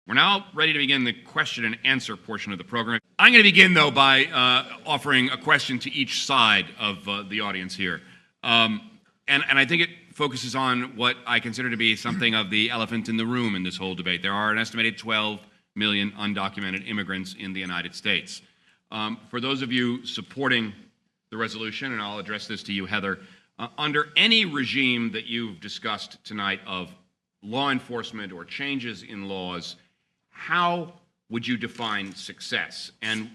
We're now ready to begin the question and answer portion of the program. I'm going to begin, though, by offering a question to each side of the audience here. And I think it focuses on what I consider to be something of the elephant in the room in this whole debate. There are an estimated 12 million undocumented immigrants in the United States. For those of you supporting the resolution, and I'll address this to you, Heather, under any regime that you've discussed tonight of law enforcement or changes in laws, how would you define success? And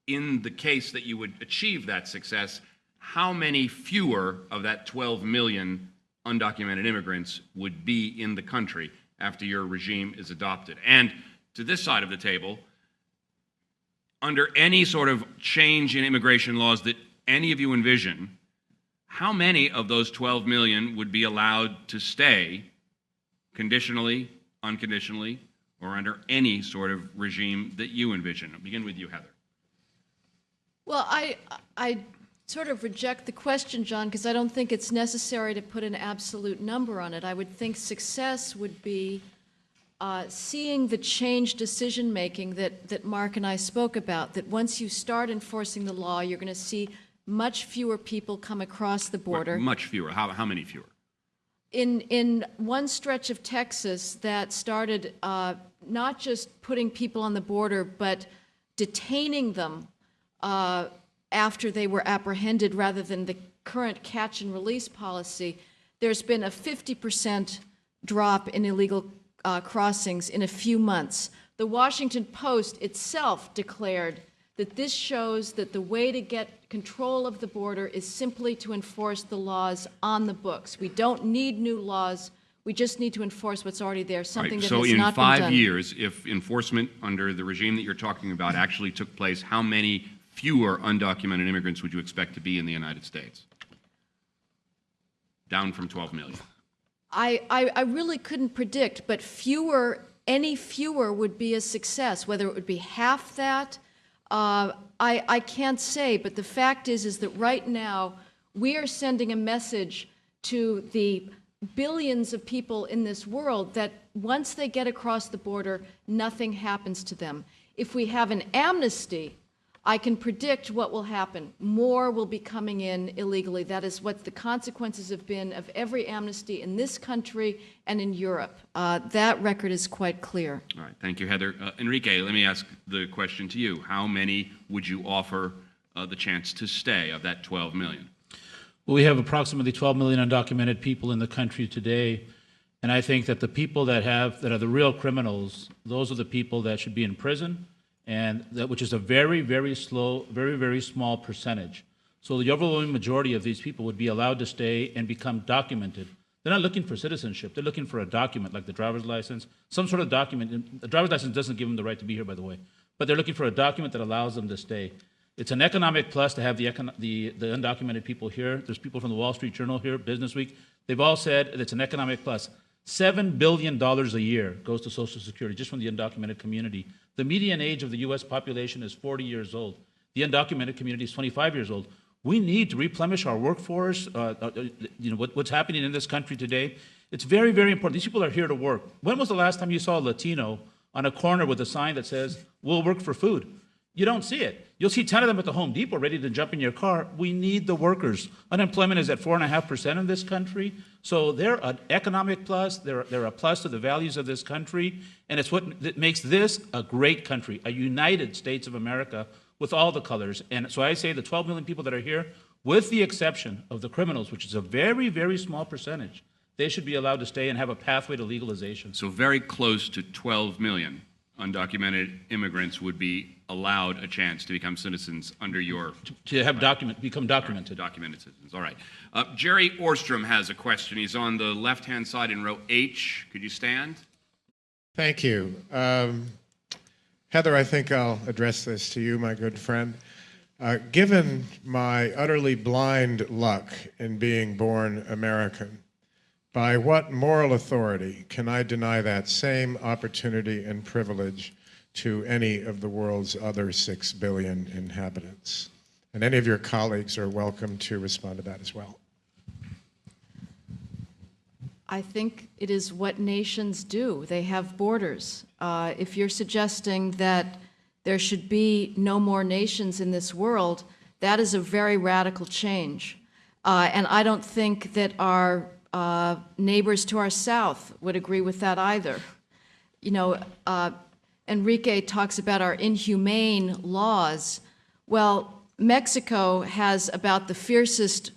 in the case that you would achieve that success, how many fewer of that 12 million undocumented immigrants would be in the country after your regime is adopted? And to this side of the table, under any sort of change in immigration laws that any of you envision, how many of those 12 million would be allowed to stay conditionally, unconditionally, or under any sort of regime that you envision? I'll begin with you, Heather. Well, I sort of reject the question, John, because I don't think it's necessary to put an absolute number on it. I would think success would be seeing the change decision-making that Mark and I spoke about, that once you start enforcing the law, you're going to see much fewer people come across the border. Much fewer. How many fewer? In one stretch of Texas that started not just putting people on the border, but detaining them after they were apprehended rather than the current catch and release policy, there's been a 50% drop in illegal crossings in a few months. The Washington Post itself declared that this shows that the way to get control of the border is simply to enforce the laws on the books. We don't need new laws. We just need to enforce what's already there, something that has not been done. So in 5 years, if enforcement under the regime that you're talking about actually took place, how many fewer undocumented immigrants would you expect to be in the United States? Down from 12 million. I really couldn't predict, but any fewer would be a success. Whether it would be half that, I can't say, but the fact is that right now we are sending a message to the billions of people in this world that once they get across the border, nothing happens to them. If we have an amnesty, I can predict what will happen. More will be coming in illegally. That is what the consequences have been of every amnesty in this country and in Europe. That record is quite clear. All right, thank you, Heather. Enrique, let me ask the question to you. How many would you offer the chance to stay of that 12 million? Well, we have approximately 12 million undocumented people in the country today, and I think that the people that are the real criminals, those are the people that should be in prison, and which is a very, very slow, very, very small percentage. So the overwhelming majority of these people would be allowed to stay and become documented. They're not looking for citizenship. They're looking for a document, like the driver's license, some sort of document. The driver's license doesn't give them the right to be here, by the way, but they're looking for a document that allows them to stay. It's an economic plus to have the undocumented people here. There's people from the Wall Street Journal here, Business Week. They've all said it's an economic plus. $7 billion a year goes to Social Security just from the undocumented community. The median age of the U.S. population is 40 years old. The undocumented community is 25 years old. We need to replenish our workforce. What's happening in this country today, it's very, very important. These people are here to work. When was the last time you saw a Latino on a corner with a sign that says, "We'll work for food"? You don't see it. You'll see 10 of them at the Home Depot ready to jump in your car. We need the workers. Unemployment is at 4.5% in this country. So they're an economic plus. They're a plus to the values of this country. And it's what makes this a great country, a United States of America with all the colors. And so I say the 12 million people that are here, with the exception of the criminals, which is a very, very small percentage, they should be allowed to stay and have a pathway to legalization. So very close to 12 million undocumented immigrants would be allowed a chance to become citizens under your... To have become documented. Documented citizens, all right. Jerry Orstrom has a question. He's on the left-hand side in row H. Could you stand? Thank you. Heather, I think I'll address this to you, my good friend. Given my utterly blind luck in being born American, by what moral authority can I deny that same opportunity and privilege to any of the world's other 6 billion inhabitants? And any of your colleagues are welcome to respond to that as well. I think it is what nations do. They have borders. If you're suggesting that there should be no more nations in this world, that is a very radical change. And I don't think that our neighbors to our south would agree with that either. You know, Enrique talks about our inhumane laws. Well, Mexico has about the fiercest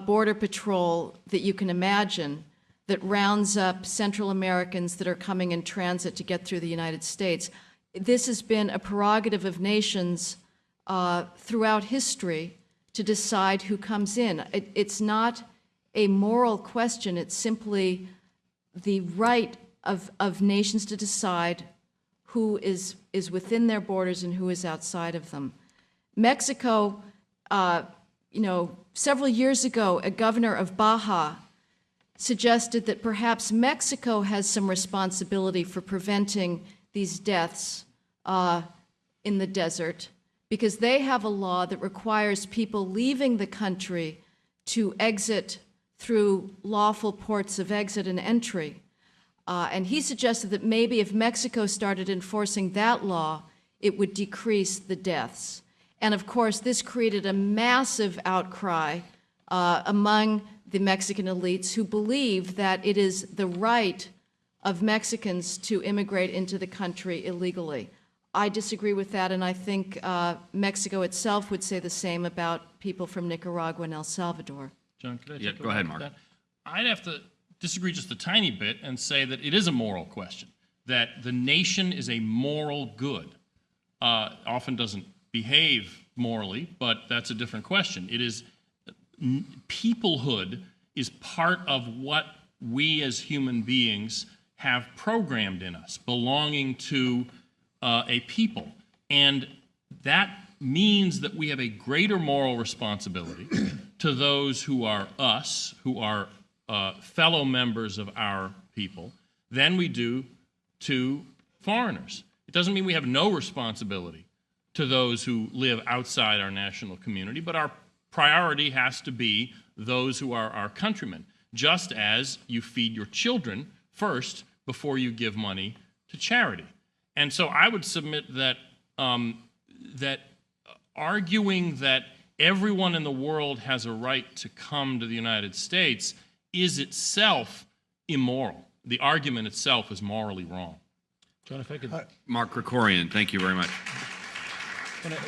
border patrol that you can imagine, that rounds up Central Americans that are coming in transit to get through the United States. This has been a prerogative of nations throughout history to decide who comes in. It's not a moral question, it's simply the right of nations to decide who is within their borders and who is outside of them. Mexico, you know, several years ago, a governor of Baja suggested that perhaps Mexico has some responsibility for preventing these deaths in the desert, because they have a law that requires people leaving the country to exit through lawful ports of exit and entry. And he suggested that maybe if Mexico started enforcing that law, it would decrease the deaths. And of course, this created a massive outcry among the Mexican elites who believe that it is the right of Mexicans to immigrate into the country illegally. I disagree with that, and I think Mexico itself would say the same about people from Nicaragua and El Salvador. John, could I Yeah, take go a ahead, whack at Mark. that? I'd have to disagree just a tiny bit and say that it is a moral question, that the nation is a moral good. Often doesn't behave morally, but that's a different question. It is, peoplehood is part of what we as human beings have programmed in us, belonging to a people. And that means that we have a greater moral responsibility to those who are us, who are fellow members of our people, than we do to foreigners. It doesn't mean we have no responsibility to those who live outside our national community, but our priority has to be those who are our countrymen, just as you feed your children first before you give money to charity. And so I would submit that that arguing that everyone in the world has a right to come to the United States is itself immoral. The argument itself is morally wrong. John, if I could, Mark Krikorian, thank you very much.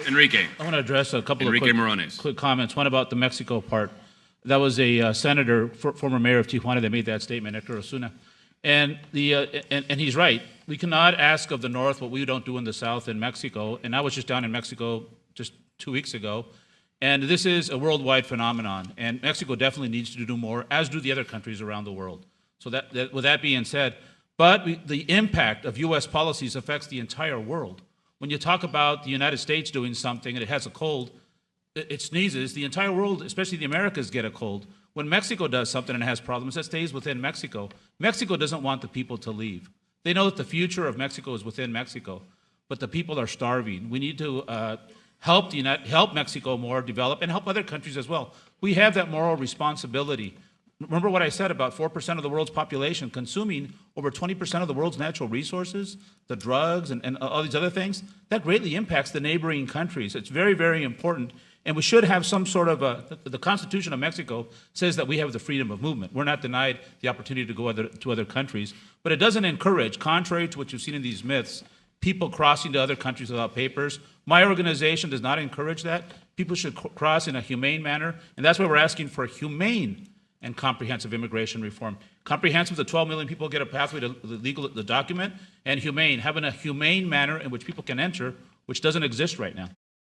Enrique. I want to address a couple Enrique of Morones. quick comments. One about the Mexico part. That was a senator, former mayor of Tijuana, that made that statement, Hector Osuna. And he's right. We cannot ask of the North what we don't do in the South in Mexico. And I was just down in Mexico just 2 weeks ago. And this is a worldwide phenomenon. And Mexico definitely needs to do more, as do the other countries around the world. So that with that being said, but the impact of U.S. policies affects the entire world. When you talk about the United States doing something and it has a cold, it sneezes, the entire world, especially the Americas, get a cold. When Mexico does something and has problems, that stays within Mexico. Mexico doesn't want the people to leave. They know that the future of Mexico is within Mexico, but the people are starving. We need to help Mexico more develop and help other countries as well. We have that moral responsibility. Remember what I said about 4% of the world's population consuming over 20% of the world's natural resources, the drugs and all these other things? That greatly impacts the neighboring countries. It's very, very important. And we should have some sort of the Constitution of Mexico says that we have the freedom of movement. We're not denied the opportunity to go to other countries. But it doesn't encourage, contrary to what you've seen in these myths, people crossing to other countries without papers. My organization does not encourage that. People should cross in a humane manner. And that's why we're asking for humane and comprehensive immigration reform. Comprehensive, the 12 million people get a pathway to the document, and humane, having a humane manner in which people can enter, which doesn't exist right now.